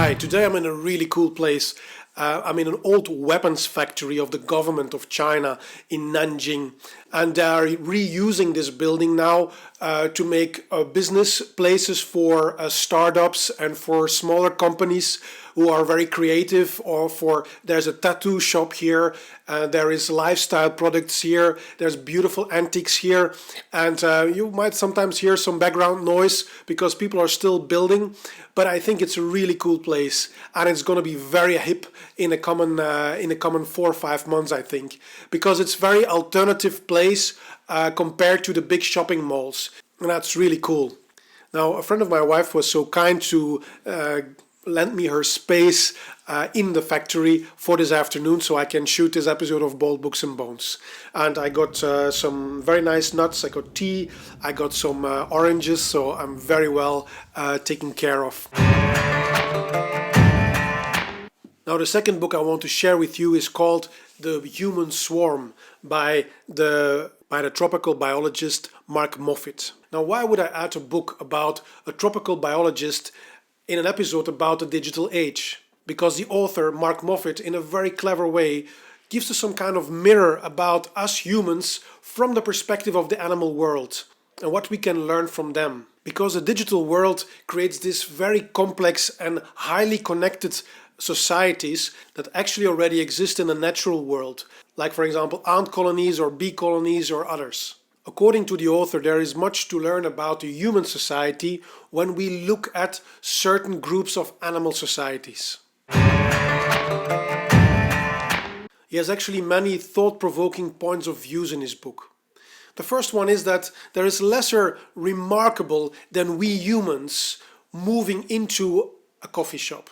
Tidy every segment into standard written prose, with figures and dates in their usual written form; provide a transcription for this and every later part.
Hi, today I'm in a really cool place. I'm in an old weapons factory of the government of China in Nanjing, and they are reusing this building now to make business places for startups and for smaller companies who are very creative. There's a tattoo shop here, there is lifestyle products here, there's beautiful antiques here, and you might sometimes hear some background noise because people are still building. But I think it's a really cool place, and it's going to be very hip in a common 4 or 5 months, I think, because it's very alternative place compared to the big shopping malls, and that's really cool. Now, a friend of my wife was so kind to lend me her space in the factory for this afternoon so I can shoot this episode of Bold Books and Bones. And I got some very nice nuts, I got tea, I got some oranges, so I'm very well taken care of. Now, the second book I want to share with you is called The Human Swarm by the tropical biologist Mark Moffett. Now, why would I add a book about a tropical biologist in an episode about the digital age? Because the author, Mark Moffett, in a very clever way, gives us some kind of mirror about us humans from the perspective of the animal world and what we can learn from them. Because the digital world creates this very complex and highly connected societies that actually already exist in the natural world, like for example ant colonies or bee colonies or others. According to the author, there is much to learn about the human society when we look at certain groups of animal societies. He has actually many thought-provoking points of views in his book. The first one is that there is lesser remarkable than we humans moving into a coffee shop,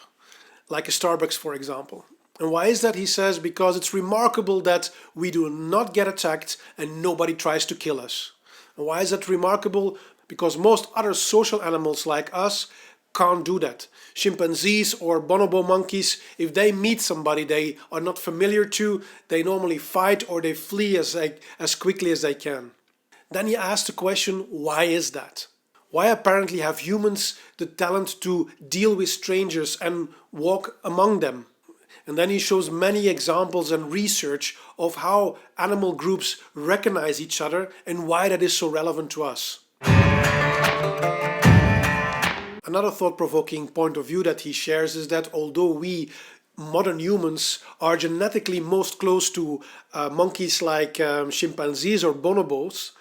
like a Starbucks, for example. And why is that? He says, because it's remarkable that we do not get attacked and nobody tries to kill us. And why is that remarkable? Because most other social animals like us can't do that. Chimpanzees or bonobo monkeys, if they meet somebody they are not familiar to, they normally fight or they flee as quickly as they can. Then he asked the question, why is that? Why apparently have humans the talent to deal with strangers and walk among them? And then he shows many examples and research of how animal groups recognize each other and why that is so relevant to us. Another thought-provoking point of view that he shares is that although we modern humans are genetically most close to monkeys like chimpanzees or bonobos,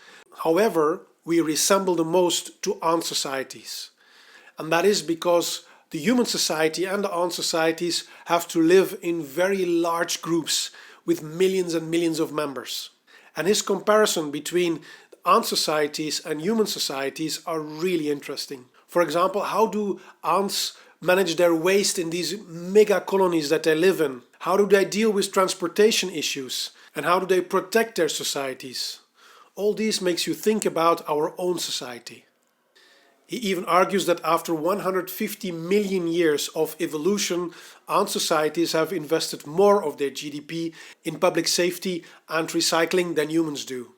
however, we resemble the most to ant societies. And that is because the human society and the ant societies have to live in very large groups with millions and millions of members. And his comparison between ant societies and human societies are really interesting. For example, how do ants manage their waste in these mega colonies that they live in? How do they deal with transportation issues? And how do they protect their societies? All these makes you think about our own society. He even argues that after 150 million years of evolution, ant societies have invested more of their GDP in public safety and recycling than humans do.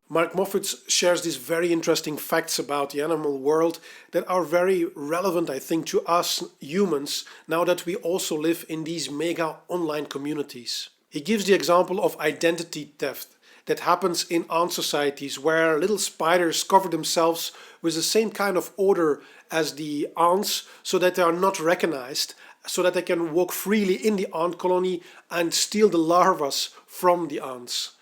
Mark Moffett shares these very interesting facts about the animal world that are very relevant, I think, to us humans now that we also live in these mega online communities. He gives the example of identity theft that happens in ant societies where little spiders cover themselves with the same kind of odor as the ants so that they are not recognized, so that they can walk freely in the ant colony and steal the larvae from the ants.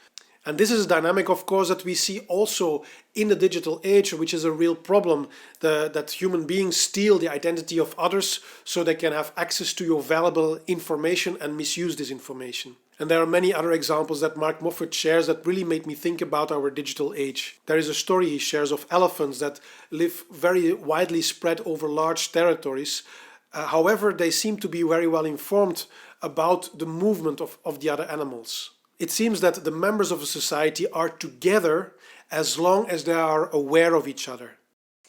And this is a dynamic, of course, that we see also in the digital age, which is a real problem, that human beings steal the identity of others so they can have access to your valuable information and misuse this information. And there are many other examples that Mark Moffett shares that really made me think about our digital age. There is a story he shares of elephants that live very widely spread over large territories. However, they seem to be very well informed about the movement of the other animals. It seems that the members of a society are together as long as they are aware of each other.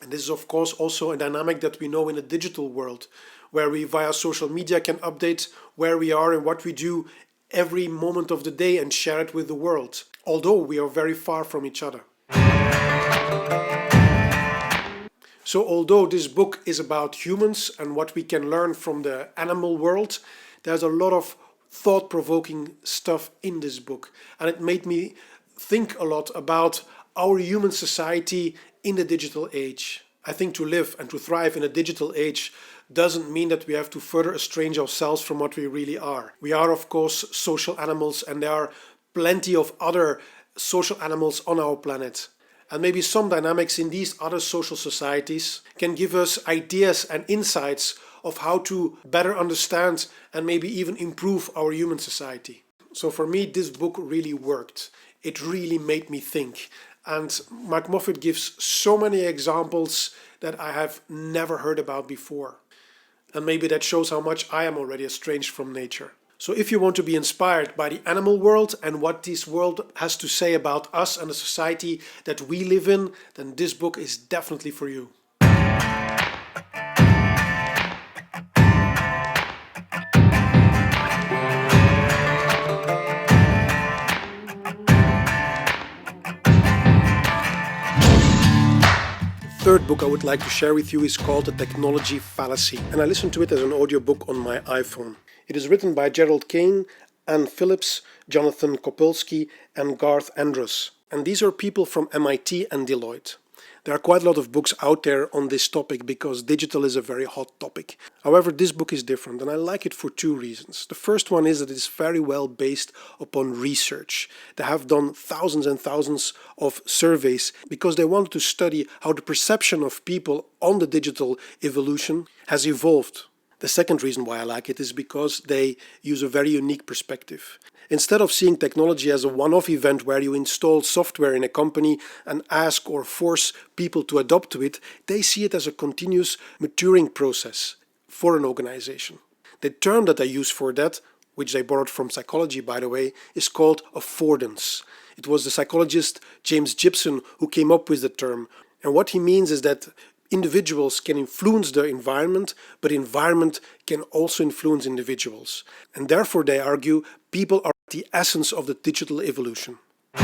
And this is of course also a dynamic that we know in the digital world, where we via social media can update where we are and what we do every moment of the day and share it with the world, although we are very far from each other. So although this book is about humans and what we can learn from the animal world, there's a lot of thought-provoking stuff in this book. And it made me think a lot about our human society in the digital age. I think to live and to thrive in a digital age doesn't mean that we have to further estrange ourselves from what we really are. We are, of course, social animals, and there are plenty of other social animals on our planet. And maybe some dynamics in these other social societies can give us ideas and insights of how to better understand and maybe even improve our human society. So for me, this book really worked. It really made me think. And Mark Moffat gives so many examples that I have never heard about before. And maybe that shows how much I am already estranged from nature. So if you want to be inspired by the animal world and what this world has to say about us and the society that we live in, then this book is definitely for you. Third book I would like to share with you is called The Technology Fallacy, and I listened to it as an audiobook on my iPhone. It is written by Gerald Kane, Anne Phillips, Jonathan Kopulski and Garth Andrus. And these are people from MIT and Deloitte. There are quite a lot of books out there on this topic because digital is a very hot topic. However, this book is different and I like it for two reasons. The first one is that it is very well based upon research. They have done thousands and thousands of surveys because they wanted to study how the perception of people on the digital evolution has evolved. The second reason why I like it is because they use a very unique perspective. Instead of seeing technology as a one-off event where you install software in a company and ask or force people to adopt to it, they see it as a continuous maturing process for an organization. The term that they use for that, which they borrowed from psychology by the way, is called affordance. It was the psychologist James Gibson who came up with the term. And what he means is that individuals can influence the environment, but environment can also influence individuals. And therefore, they argue, people are the essence of the digital evolution. A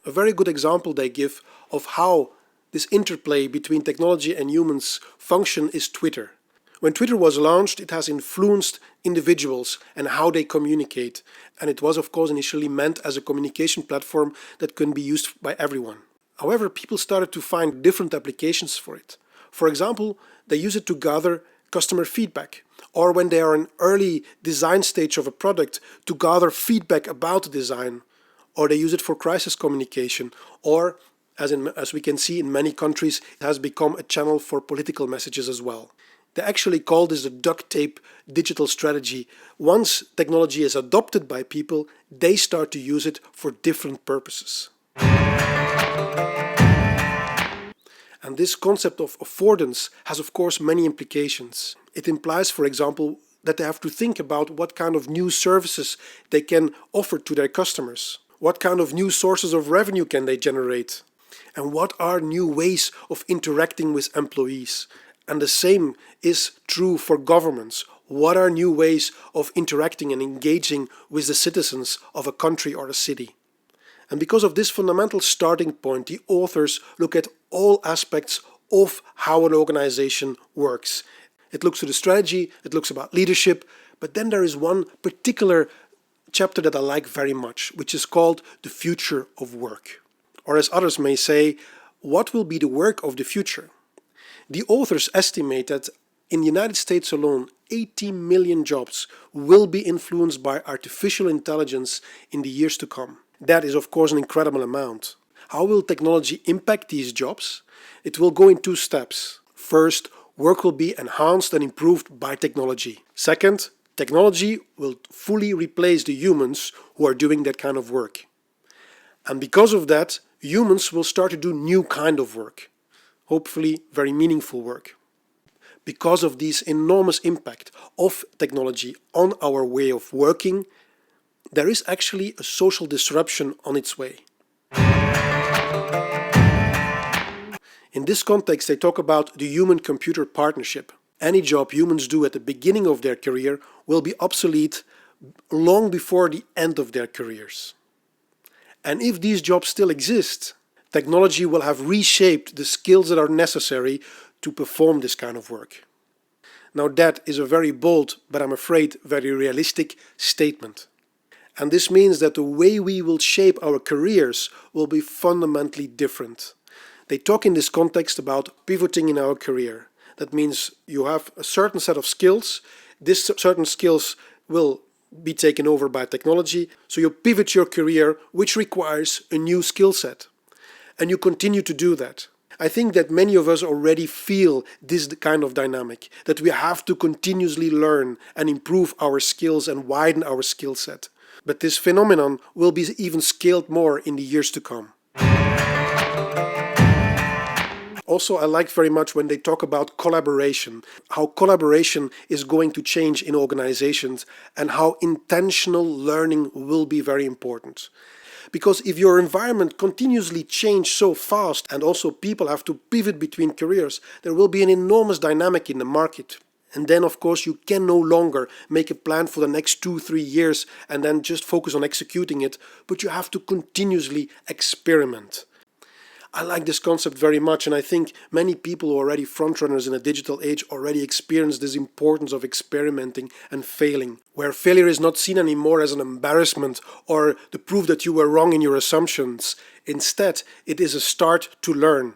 very good example they give of how this interplay between technology and humans function is Twitter. When Twitter was launched, it has influenced individuals and how they communicate. And it was, of course, initially meant as a communication platform that can be used by everyone. However, people started to find different applications for it. For example, they use it to gather customer feedback, or when they are in early design stage of a product to gather feedback about the design, or they use it for crisis communication, or as we can see in many countries, it has become a channel for political messages as well. They actually call this the duct tape digital strategy. Once technology is adopted by people, they start to use it for different purposes. And this concept of affordance has of course many implications. It implies, for example, that they have to think about what kind of new services they can offer to their customers. What kind of new sources of revenue can they generate? And what are new ways of interacting with employees? And the same is true for governments. What are new ways of interacting and engaging with the citizens of a country or a city? And because of this fundamental starting point, the authors look at all aspects of how an organization works. It looks to the strategy, it looks about leadership, but then there is one particular chapter that I like very much, which is called The Future of Work. Or as others may say, what will be the work of the future? The authors estimate that in the United States alone, 80 million jobs will be influenced by artificial intelligence in the years to come. That is, of course, an incredible amount. How will technology impact these jobs? It will go in two steps. First, work will be enhanced and improved by technology. Second, technology will fully replace the humans who are doing that kind of work. And because of that, humans will start to do new kind of work. Hopefully very meaningful work. Because of this enormous impact of technology on our way of working, there is actually a social disruption on its way. In this context, they talk about the human-computer partnership. Any job humans do at the beginning of their career will be obsolete long before the end of their careers. And if these jobs still exist, Technology will have reshaped the skills that are necessary to perform this kind of work. Now that is a very bold, but I'm afraid very realistic statement. And this means that the way we will shape our careers will be fundamentally different. They talk in this context about pivoting in our career. That means you have a certain set of skills. These certain skills will be taken over by technology. So you pivot your career, which requires a new skill set. And you continue to do that. I think that many of us already feel this kind of dynamic, that we have to continuously learn and improve our skills and widen our skill set. But this phenomenon will be even scaled more in the years to come. Also, I like very much when they talk about collaboration, how collaboration is going to change in organizations and how intentional learning will be very important. Because if your environment continuously changes so fast and also people have to pivot between careers, there will be an enormous dynamic in the market. And then, of course, you can no longer make a plan for the next 2-3 years and then just focus on executing it, but you have to continuously experiment. I like this concept very much, and I think many people who are already frontrunners in a digital age already experience this importance of experimenting and failing, where failure is not seen anymore as an embarrassment or the proof that you were wrong in your assumptions. Instead, it is a start to learn.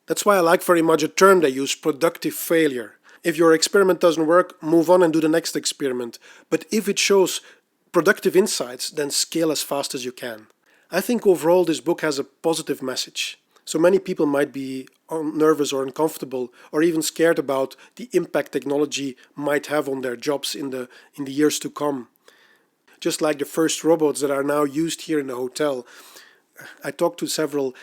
That's why I like very much a term they use, productive failure. If your experiment doesn't work, move on and do the next experiment. But if it shows productive insights, then scale as fast as you can. I think overall this book has a positive message. So many people might be nervous or uncomfortable or even scared about the impact technology might have on their jobs in the years to come. Just like the first robots that are now used here in the hotel. I talked to several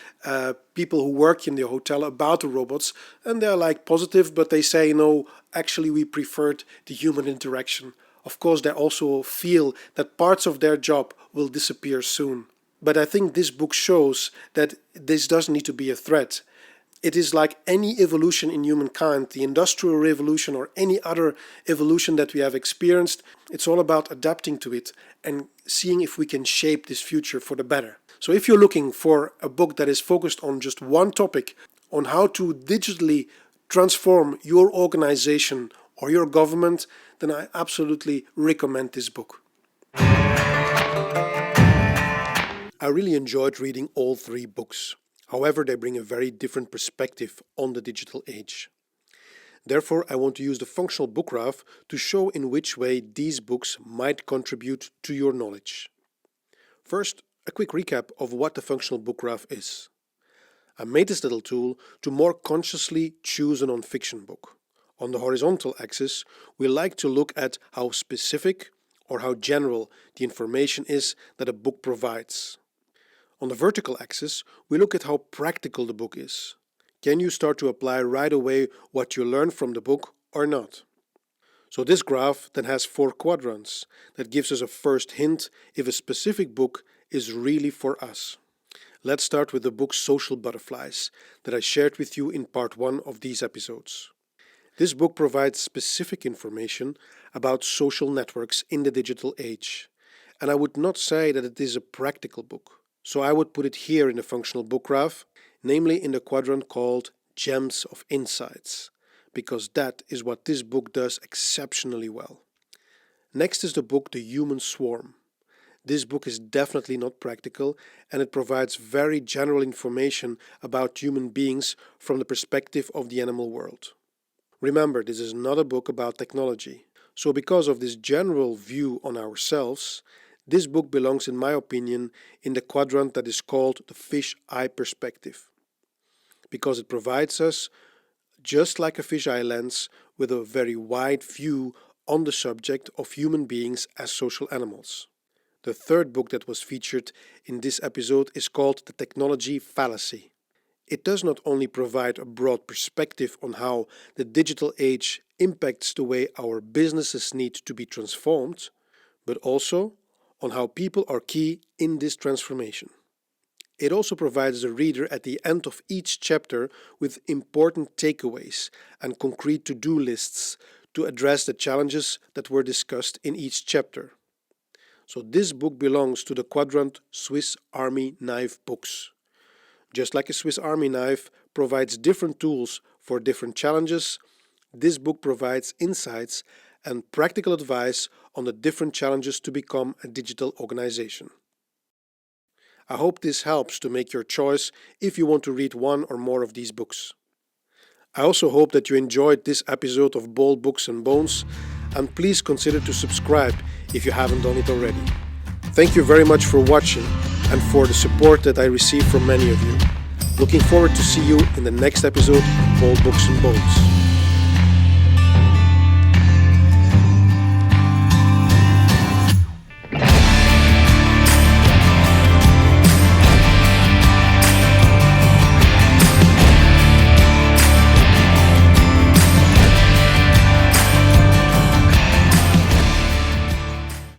people who work in the hotel about the robots, and they're like positive, but they say no, actually we preferred the human interaction. Of course, they also feel that parts of their job will disappear soon. But I think this book shows that this doesn't need to be a threat. It is like any evolution in humankind, the Industrial Revolution or any other evolution that we have experienced. It's all about adapting to it and seeing if we can shape this future for the better. So if you're looking for a book that is focused on just one topic, on how to digitally transform your organization or your government, then I absolutely recommend this book. I really enjoyed reading all 3 books. However, they bring a very different perspective on the digital age. Therefore, I want to use the functional book graph to show in which way these books might contribute to your knowledge. First, a quick recap of what the functional book graph is. I made this little tool to more consciously choose a non-fiction book. On the horizontal axis, we like to look at how specific or how general the information is that a book provides. On the vertical axis, we look at how practical the book is. Can you start to apply right away what you learn from the book or not? So this graph then has 4 quadrants that gives us a first hint if a specific book is really for us. Let's start with the book Social Butterflies that I shared with you in part 1 of these episodes. This book provides specific information about social networks in the digital age. And I would not say that it is a practical book. So I would put it here in the functional book graph, namely in the quadrant called Gems of Insights, because that is what this book does exceptionally well. Next is the book The Human Swarm. This book is definitely not practical, and it provides very general information about human beings from the perspective of the animal world. Remember, this is not a book about technology. So because of this general view on ourselves, this book belongs, in my opinion, in the quadrant that is called the fish eye perspective, because it provides us, just like a fish eye lens, with a very wide view on the subject of human beings as social animals. The third book that was featured in this episode is called The Technology Fallacy. It does not only provide a broad perspective on how the digital age impacts the way our businesses need to be transformed, but also on how people are key in this transformation. It also provides the reader at the end of each chapter with important takeaways and concrete to-do lists to address the challenges that were discussed in each chapter. So this book belongs to the quadrant Swiss Army Knife Books. Just like a Swiss Army knife provides different tools for different challenges, this book provides insights and practical advice on the different challenges to become a digital organization. I hope this helps to make your choice if you want to read one or more of these books. I also hope that you enjoyed this episode of Bold Books and Bones, and please consider to subscribe if you haven't done it already. Thank you very much for watching and for the support that I receive from many of you. Looking forward to see you in the next episode of Bold Books and Bones.